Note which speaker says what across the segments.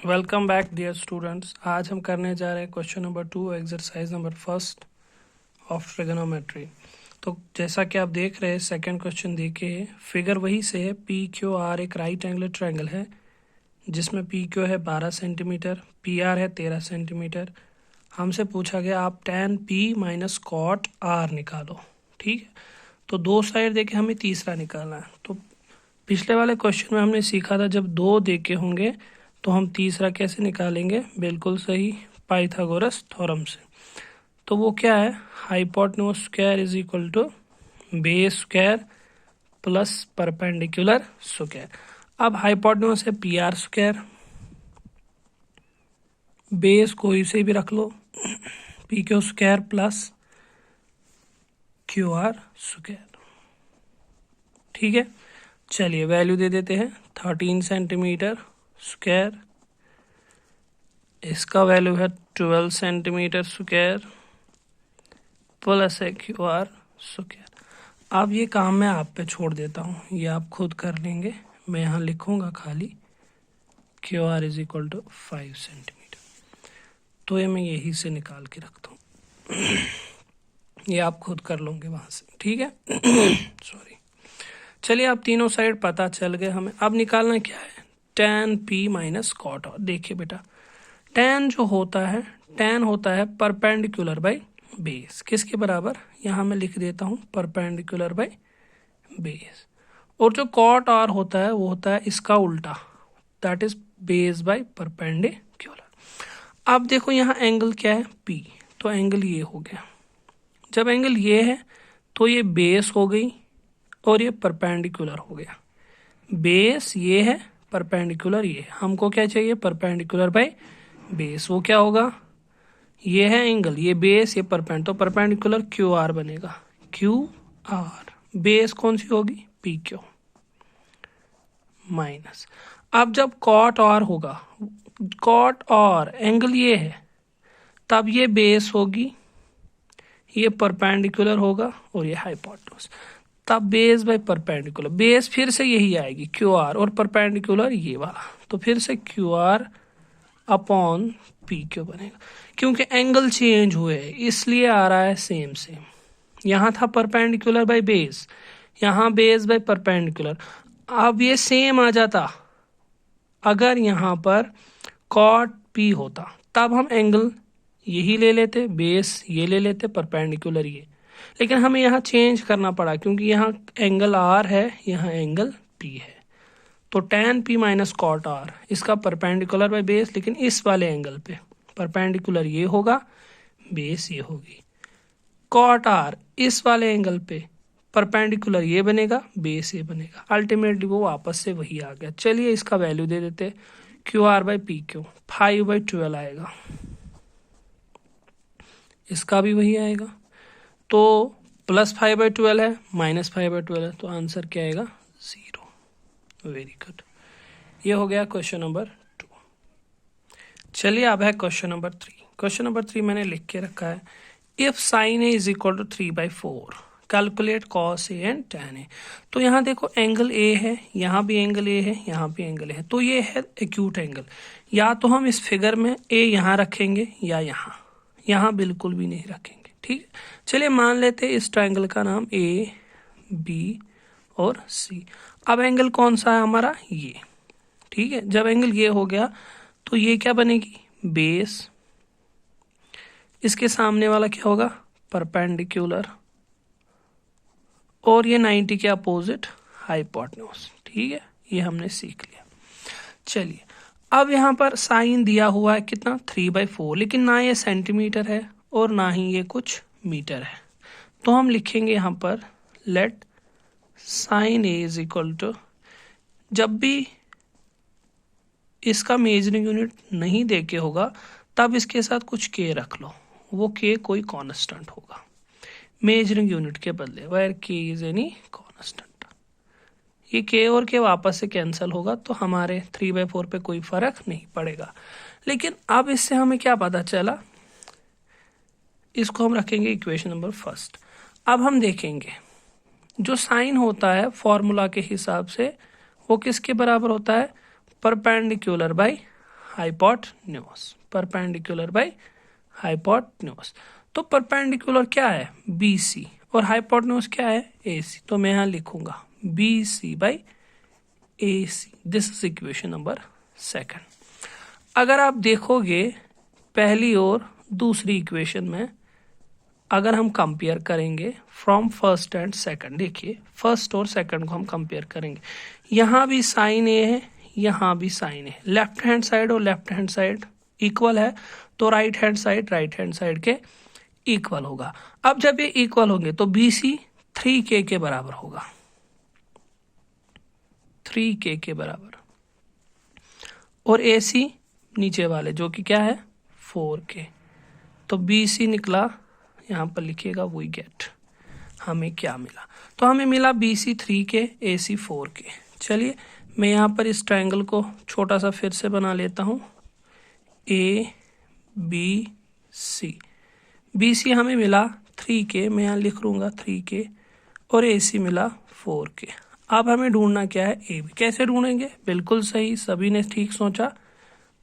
Speaker 1: Welcome back dear students. आज हम करने जा रहे हैं question number 2 exercise number 1 of trigonometry. तो जैसा कि आप देख रहे हैं सेकंड क्वेश्चन देखिए, फिगर वही से है। पी क्यू आर एक राइट एंगल ट्रायंगल है जिसमें पी क्यू है 12 सेंटीमीटर, पी आर है 13 सेंटीमीटर। हमसे पूछा गया आप tan p minus cot r निकालो। ठीक है, तो दो साइड देके हमें तीसरा निकालना है। तो पिछले वाले क्वेश्चन में हमने सीखा था जब दो देके होंगे तो हम तीसरा कैसे निकालेंगे, बिल्कुल सही, पाइथागोरस थ्योरम से। तो वो क्या है, hypotenuse square is equal to base square plus perpendicular square. अब हाइपोटेन्यूज है पी आर स्क्वायर, बेस कोई से भी रख लो, P Q square plus Q R square. ठीक है, चलिए वैल्यू दे देते हैं 13 सेंटीमीटर स्क्वायर, इसका वैल्यू है 12 सेंटीमीटर स्क्वायर प्लस है क्यू आर स्क्वायर। अब ये काम मैं आप पे छोड़ देता हूँ, ये आप खुद कर लेंगे। मैं यहाँ लिखूंगा खाली Q R is equal to 5 centimetre, तो ये मैं यही से निकाल के रखता हूँ। ये आप खुद कर लोगे वहाँ से, ठीक है। सॉरी, चलिए अब तीनों साइड पता चल गए हमें। अब निकालना क्या है, tan p minus cot r. देखिए बेटा, tan जो होता है, tan होता है परपेंडिकुलर बाय बेस। किसके बराबर, यहाँ मैं लिख देता हूँ परपेंडिकुलर बाय बेस। और जो कॉट आर होता है वो होता है इसका उल्टा, that is base by perpendicular. अब देखो यहाँ एंगल क्या है p, तो एंगल ये हो गया। जब एंगल ये है तो ये बेस हो गई और ये परपेंडिकुलर हो गया। बेस ये है, परपेंडिकुलर ये है। हमको क्या चाहिए, परपेंडिकुलर बाय बेस। वो क्या होगा, ये है एंगल, ये बेस, ये परपेंड, तो परपेंडिकुलर क्यू आर बनेगा। क्यू आर बेस कौन सी होगी, पी क्यू माइनस। अब जब कॉट आर होगा, कॉट आर एंगल ये है, तब ये बेस होगी, ये परपेंडिकुलर होगा और ये हाइपोटेन्यूज। तब बेस बाय परपेंडिकुलर, बेस फिर से यही आएगी क्यू आर और परपेंडिकुलर ये वाला, तो फिर से Q R upon P Q बनेगा। क्योंकि एंगल चेंज हुए इसलिए आ रहा है सेम सेम। यहाँ था परपेंडिकुलर बाय बेस, यहाँ बेस बाय परपेंडिकुलर। अब ये सेम आ जाता अगर यहाँ पर कॉट पी होता, तब हम एंगल यही ले लेते, बेस ये ले लेते, परपेंडिकुलर ये। लेकिन हमें यहाँ चेंज करना पड़ा क्योंकि यहाँ एंगल आर है, यहाँ एंगल पी है। तो tan p minus cot r, इसका परपेंडिकुलर बाय बेस, लेकिन इस वाले एंगल पे परपेंडिकुलर ये होगा, बेस ये होगी। कॉट आर इस वाले एंगल पे परपेंडिकुलर ये बनेगा, बेस ये बनेगा। अल्टीमेटली वो वापस से वही आ गया। चलिए इसका वैल्यू दे देते, Q R by P Q 5/12 आएगा, इसका भी वही आएगा। तो प्लस 5/12 है, माइनस 5/12 है, तो आंसर क्या आएगा, 0। वेरी गुड, ये हो गया क्वेश्चन नंबर 2। चलिए अब है क्वेश्चन नंबर 3। क्वेश्चन नंबर 3 मैंने लिख के रखा है, if sine A is equal to 3/4 calculate cos A and tan A. तो यहाँ देखो एंगल ए है, यहाँ भी एंगल ए है, यहाँ भी एंगल है, तो ये है एक्यूट एंगल। या तो हम इस फिगर में ए यहाँ रखेंगे या यहाँ, यहाँ बिल्कुल भी नहीं रखेंगे। ठीक है, चलिए मान लेते हैं इस ट्रायंगल का नाम ए बी और सी। अब एंगल कौन सा है हमारा, ये। ठीक है, जब एंगल ये हो गया तो ये क्या बनेगी, बेस, इसके सामने वाला क्या होगा, परपेंडिकुलर, और ये 90 के अपोजिट हाइपोटेन्यूज। ठीक है, ये हमने सीख लिया। चलिए अब यहाँ पर साइन दिया हुआ है कितना, 3/4, लेकिन ना ये सेंटीमीटर है और ना ही ये कुछ मीटर है। तो हम लिखेंगे यहाँ पर let sine A is equal to, जब भी इसका मेजरिंग यूनिट नहीं देके होगा तब इसके साथ कुछ के रख लो, वो के कोई कांस्टेंट होगा मेजरिंग यूनिट के बदले, वेयर के इज एनी कांस्टेंट। ये के और के वापस से कैंसिल होगा, तो हमारे 3/4 पे कोई फर्क नहीं पड़ेगा। लेकिन अब इससे हमें क्या पता चला, इसको हम रखेंगे इक्वेशन नंबर 1। अब हम देखेंगे जो साइन होता है फॉर्मूला के हिसाब से वो किसके बराबर होता है, perpendicular by hypotenuse, perpendicular by hypotenuse. तो परपेंडिकुलर क्या है BC और हाइपोटेन्यूज क्या है AC, तो मैं यहाँ लिखूंगा BC by AC। This is equation number 2। अगर आप देखोगे पहली और दूसरी इक्वेशन में, अगर हम कंपेयर करेंगे फ्रॉम फर्स्ट एंड सेकंड, देखिए फर्स्ट और सेकंड को हम कंपेयर करेंगे, यहाँ भी साइन ए है, यहाँ भी साइन है, लेफ्ट हैंड साइड और लेफ्ट हैंड साइड इक्वल है, तो राइट हैंड साइड के इक्वल होगा। अब जब ये इक्वल होंगे तो BC 3K के बराबर होगा, 3K के बराबर, और AC नीचे वाले जो कि क्या है 4K। तो BC निकला, यहाँ पर लिखिएगा वी गेट, हमें क्या मिला, तो हमें मिला BC 3K AC 4K। चलिए मैं यहाँ पर इस ट्रायंगल को छोटा सा फिर से बना लेता हूँ, ABC। BC हमें मिला 3K, मैं यहाँ लिख लूँगा 3K, और AC मिला 4K। अब हमें ढूंढना क्या है AB। कैसे ढूंढेंगे, बिल्कुल सही, सभी ने ठीक सोचा,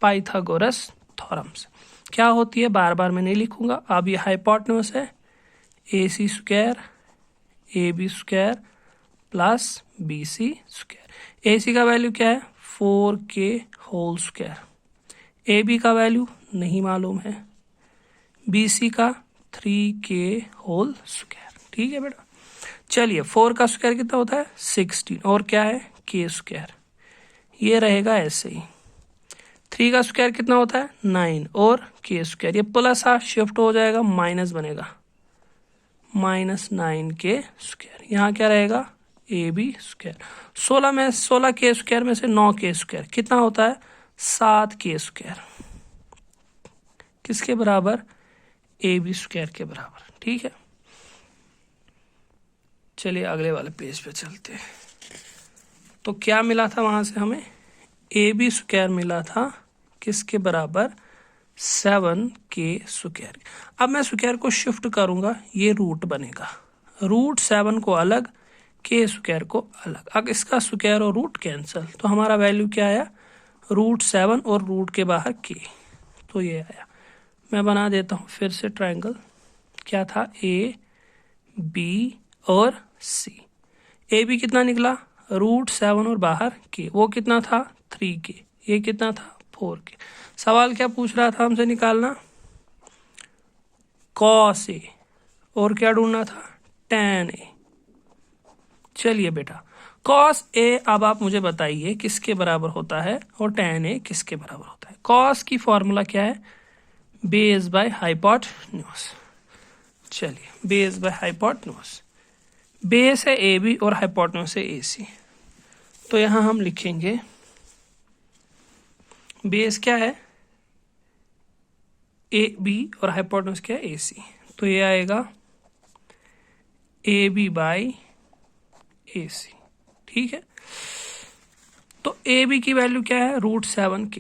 Speaker 1: पाइथागोरस थ्योरम से। क्या होती है बार बार मैं नहीं लिखूंगा। अब ये हाइपोटेन्यूज है, AC square AB square plus BC square. AC का वैल्यू क्या है 4K होल स्क्वायर, AB का वैल्यू नहीं मालूम है, BC का 3K होल स्क्वायर। ठीक है बेटा, चलिए 4 का स्क्वायर कितना होता है 16, और क्या है K स्क्वायर, ये रहेगा ऐसे ही। 3 का स्क्वायर कितना होता है 9, और K स्क्वायर, ये प्लस शिफ्ट हो जाएगा माइनस बनेगा, -9K स्क्वायर। यहाँ क्या रहेगा AB स्क्वायर। 16K स्क्वायर में से 9K स्क्वायर कितना होता है 7K स्क्वायर, किसके बराबर AB स्क्वायर के बराबर। ठीक है, चलिए अगले वाले पेज पे चलते हैं। तो क्या मिला था वहां से हमें AB स्क्वायर मिला था, किसके बराबर 7K स्क्वायर। अब मैं स्क्वायर को शिफ्ट करूंगा, ये रूट बनेगा, रूट 7 को अलग, K स्क्वायर को अलग। अब इसका स्क्वायर और रूट कैंसिल, तो हमारा वैल्यू क्या आया रूट 7 और रूट के बाहर K, तो ये आया। मैं बना देता हूँ फिर से ट्रायंगल, क्या था AB और C। AB कितना निकला रूट 7 और बाहर K, वो कितना था 3K, ये कितना था 4K। सवाल क्या पूछ रहा था हमसे निकालना cos A, और क्या ढूंढना था tan A। चलिए बेटा cos A, अब आप मुझे बताइए किसके बराबर होता है और tan A किसके बराबर होता है। cos की फॉर्मूला क्या है बेस बाय हाइपोटेन्यूज। चलिए बेस बाय हाइपोटेन्यूज, बेस है AB और हाइपोटेन्यूज है AC, तो यहां हम लिखेंगे बेस क्या है AB और हाइपोटेन्यूज क्या है AC, तो ये आएगा AB बाई AC। ठीक है, तो AB की वैल्यू क्या है रूट 7K,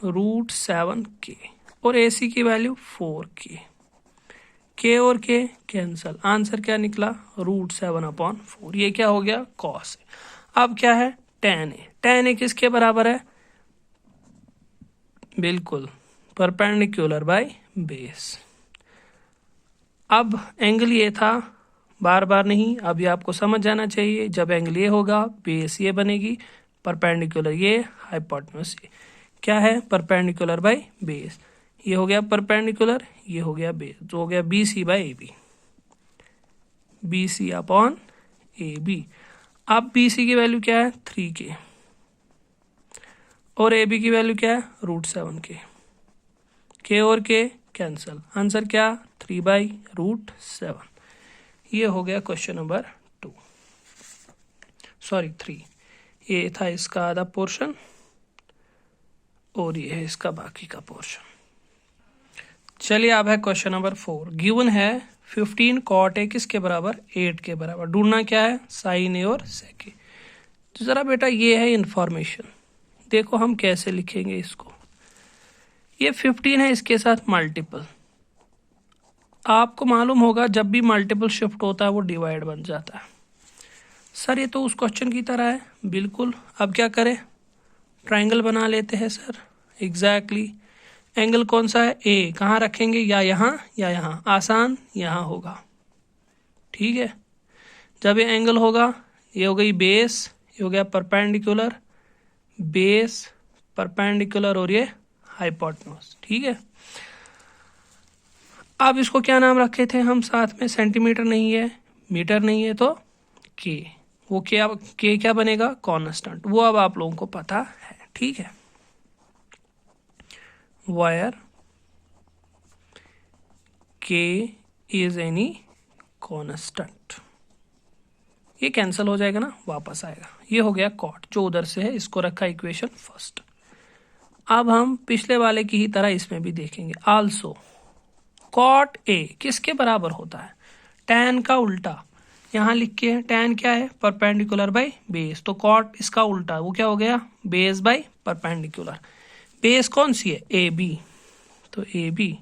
Speaker 1: रूट 7K, और AC की वैल्यू 4K, K और K कैंसल, आंसर क्या निकला रूट 7/4। ये क्या हो गया cos। अब क्या है tan A, tan A किसके बराबर है बिल्कुल परपेंडिकुलर बाय बेस। अब एंगल ये था, बार बार नहीं, अभी आपको समझ जाना चाहिए, जब एंगल ये होगा बेस ये बनेगी, परपेंडिकुलर ये, हाइपोटेन्यूज ये, क्या है परपेंडिकुलर बाय बेस। ये हो गया परपेंडिकुलर, ये हो गया बेस, जो हो गया BC by AB, BC upon AB। अब BC की वैल्यू क्या है 3K, और AB की वैल्यू क्या है रूट 7K, K और K कैंसल, आंसर क्या 3/√7। ये हो गया क्वेश्चन नंबर 3। ये था इसका आधा पोर्शन, और ये है इसका बाकी का पोर्शन। चलिए अब है क्वेश्चन नंबर 4। गिवन है 15 cot A किसके बराबर 8 के बराबर। ढूंढना क्या है साइन A और sec A। तो जरा बेटा ये है इंफॉर्मेशन, देखो हम कैसे लिखेंगे इसको। ये 15 है, इसके साथ मल्टीपल, आपको मालूम होगा जब भी मल्टीपल शिफ्ट होता है वो डिवाइड बन जाता है। सर ये तो उस क्वेश्चन की तरह है, बिल्कुल। अब क्या करें ट्रायंगल बना लेते हैं सर, एग्जैक्टली एंगल कौन सा है, ए, कहाँ रखेंगे, या यहाँ, आसान यहाँ होगा, ठीक है। जब ये एंगल होगा, ये हो गई बेस, ये हो गया परपेंडिकुलर, बेस परपेंडिकुलर और ये हाइपोटेन्यूज, ठीक है। अब इसको क्या नाम रखे थे हम साथ में, सेंटीमीटर नहीं है, मीटर नहीं है, तो के, वो के क्या बनेगा, कांस्टेंट, वो अब आप लोगों को पता है, ठीक है। वायर के इज एनी कांस्टेंट, ये कैंसिल हो जाएगा ना, वापस आएगा। ये हो गया कॉट, जो उधर से है, इसको रखा इक्वेशन फर्स्ट। अब हम पिछले वाले की ही तरह इसमें भी देखेंगे। आल्सो कॉट ए किसके बराबर होता है, टैन का उल्टा, यहां लिख के टैन क्या है, परपेंडिकुलर बाय बेस, तो कॉट इसका उल्टा, वो क्या हो गया, बेस बाय परपेंडिकुलर। बेस कौन सी है, ए बी, तो ए बी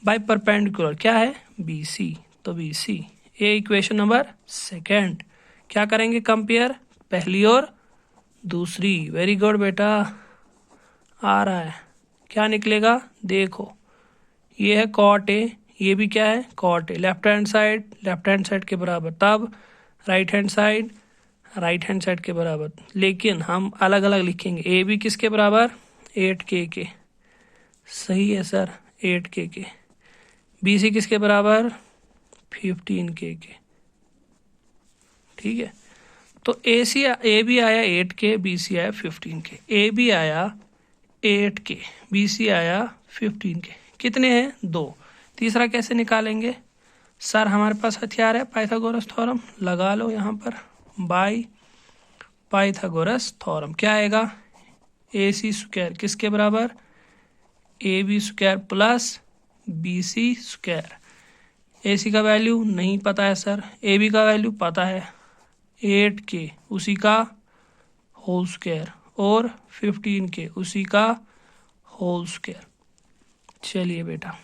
Speaker 1: बाय परपेंडिकुलर क्या है, बी सी, तो बी सी। ये इक्वेशन नंबर सेकेंड। क्या करेंगे, कंपेयर पहली और दूसरी। वेरी गुड बेटा, आ रहा है, क्या निकलेगा, देखो ये है कॉट ए, ये भी क्या है, cot A, left hand side के बराबर, तब राइट हैंड साइड के बराबर, लेकिन हम अलग अलग लिखेंगे। ए बी किसके बराबर, 8K के, सही है सर, 8K के। बी सी किसके बराबर, 15K के, ठीक है। तो ए बी आया 8K, बी सी आया 15K, ए बी आया 8K, बी सी आया 15K, कितने हैं, 2। तीसरा कैसे निकालेंगे सर, हमारे पास हथियार है पाइथागोरस थ्योरम, लगा लो यहाँ पर, बाय पाइथागोरस थ्योरम क्या आएगा, ए सी स्क्वायर किसके बराबर, A B square plus B C square. A C का वैल्यू नहीं पता है सर, ए बी का वैल्यू पता है, 8K उसी का होल स्क्वायर, और 15K उसी का होल स्क्वायर। चलिए बेटा,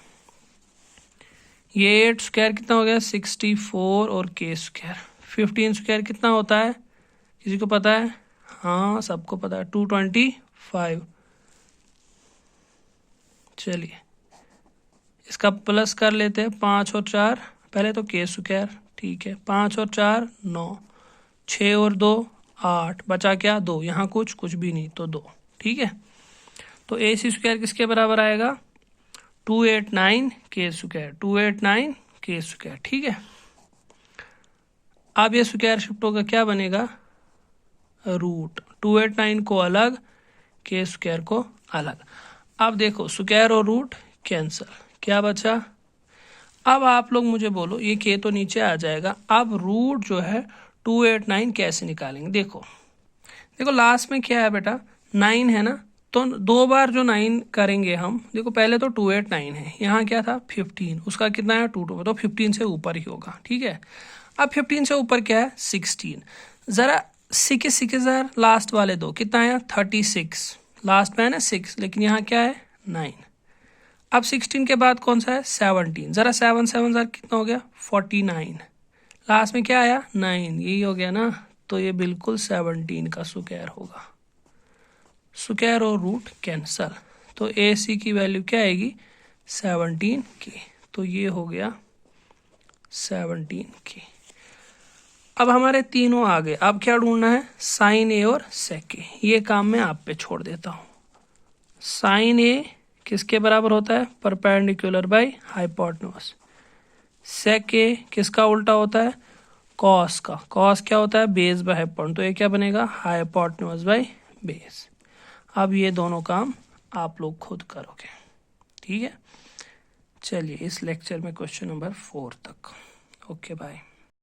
Speaker 1: ये 8 स्क्वायर कितना हो गया, 64, और K स्क्वायर, 15 स्क्वायर कितना होता है, किसी को पता है, हाँ सबको पता है, 225। चलिए इसका प्लस कर लेते हैं, 5 और 4, पहले तो K स्क्वायर, ठीक है, 5 और 4 9, 6 और 2 8, बचा क्या, 2, यहाँ कुछ भी नहीं, तो 2, ठीक है। तो ए सी स्क्वायर किसके बराबर आएगा, 289K स्क्वायर, 289K स्क्वायर, ठीक है। अब ये स्क्वायर शिफ्ट होगा, क्या बनेगा, रूट, 289 को अलग, K स्क्वायर को अलग। अब देखो स्क्वायर और रूट कैंसिल, क्या बचा, अब आप लोग मुझे बोलो, ये K तो नीचे आ जाएगा, अब रूट जो है 289 कैसे निकालेंगे, देखो लास्ट में क्या है बेटा, 9 है ना, तो 2 बार जो 9 करेंगे हम, देखो पहले तो 289 है, यहाँ क्या था 15, उसका कितना है 2, तो 15 से ऊपर ही होगा, ठीक है। अब 15 से ऊपर क्या है 16, जरा सिक्स लास्ट वाले दो कितना है 36, लास्ट में है ना 6, लेकिन यहाँ क्या है 9। अब 16 के बाद कौन सा है 17, जरा 7 7 कितना हो गया 49, लास्ट में क्या आया 9, यही हो गया ना, तो ये बिल्कुल 17 का स्क्वायर होगा, स्क्वायर और रूट कैंसल, तो ए सी की वैल्यू क्या आएगी 17K, तो ये हो गया 17K। अब हमारे तीनों आ गए, अब क्या ढूंढना है, साइन ए और सेक ए, ये काम मैं आप पे छोड़ देता हूँ। साइन ए किसके बराबर होता है, परपेंडिकुलर बाय हाइपोटेन्यूज। सेक ए किसका उल्टा होता है, कॉस का, कॉस क्या होता है बेस बाय हाइपोटेन्यूज, तो ये क्या बनेगा हाइपोटेन्यूज बाय बेस। अब ये दोनों काम आप लोग खुद करोगे, ठीक है। चलिए इस लेक्चर में क्वेश्चन नंबर 4 तक, ओके बाय।